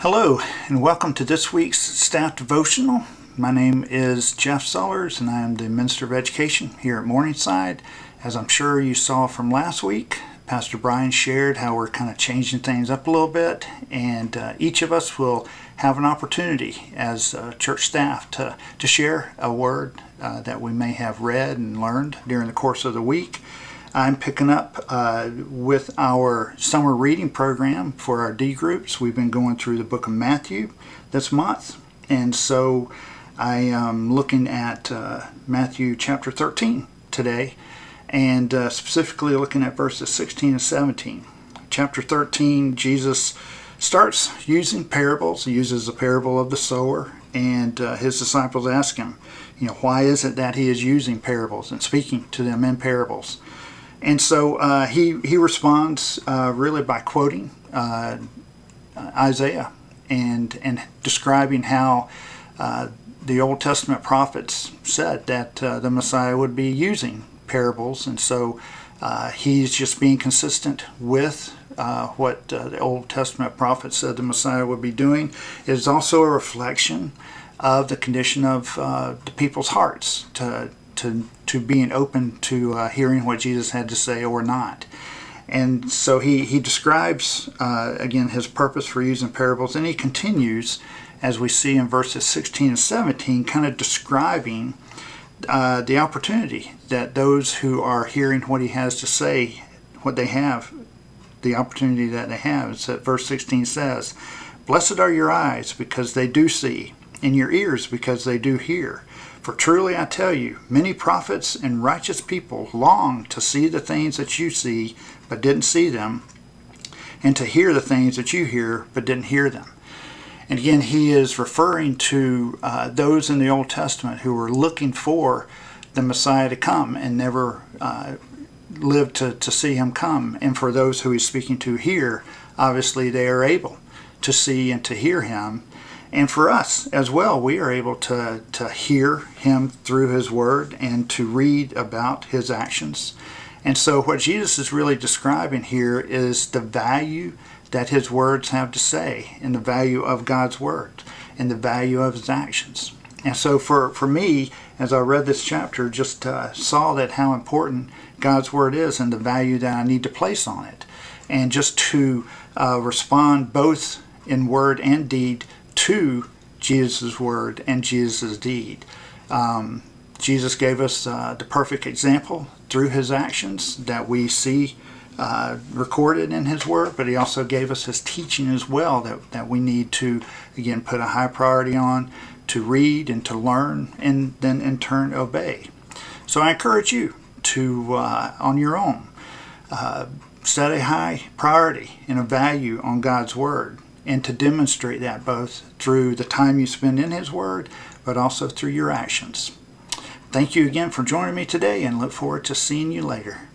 Hello, and welcome to this week's staff devotional. My name is Jeff Sellers, and I am the Minister of Education here at Morningside. As I'm sure you saw from last week, Pastor Brian shared how we're kind of changing things up a little bit, and each of us will have an opportunity as church staff to share a word that we may have read and learned during the course of the week. I'm picking up with our summer reading program for our D groups. We've been going through the book of Matthew this month, and so I am looking at Matthew chapter 13 today, and specifically looking at verses 16 and 17. Chapter 13, Jesus starts using parables. He uses the parable of the sower, and his disciples ask him, why is it that he is using parables and speaking to them in parables? And so he responds really by quoting Isaiah and describing how the Old Testament prophets said that the Messiah would be using parables. And so he's just being consistent with what the Old Testament prophets said the Messiah would be doing. It is also a reflection of the condition of the people's hearts to being open to hearing what Jesus had to say or not. And so he describes, again, his purpose for using parables, and he continues, as we see in verses 16 and 17, kind of describing the opportunity that those who are hearing what he has to say, what they have, the opportunity that they have. It's that verse 16 says, "Blessed are your eyes because they do see, and your ears because they do hear. For truly I tell you, many prophets and righteous people long to see the things that you see, but didn't see them, and to hear the things that you hear, but didn't hear them." And again, he is referring to those in the Old Testament who were looking for the Messiah to come and never lived to see him come. And for those who he's speaking to here, obviously they are able to see and to hear him. And for us as well, we are able to hear him through his word and to read about his actions. And so what Jesus is really describing here is the value that his words have to say, and the value of God's word, and the value of his actions. And so for me, as I read this chapter, just saw that how important God's word is and the value that I need to place on it. And just to respond both in word and deed to Jesus' word and Jesus' deed. Jesus gave us the perfect example through his actions that we see recorded in his word, but he also gave us his teaching as well that we need to, again, put a high priority on, to read and to learn, and then in turn obey. So I encourage you to, on your own, set a high priority and a value on God's word, and to demonstrate that both through the time you spend in his word, but also through your actions. Thank you again for joining me today, and look forward to seeing you later.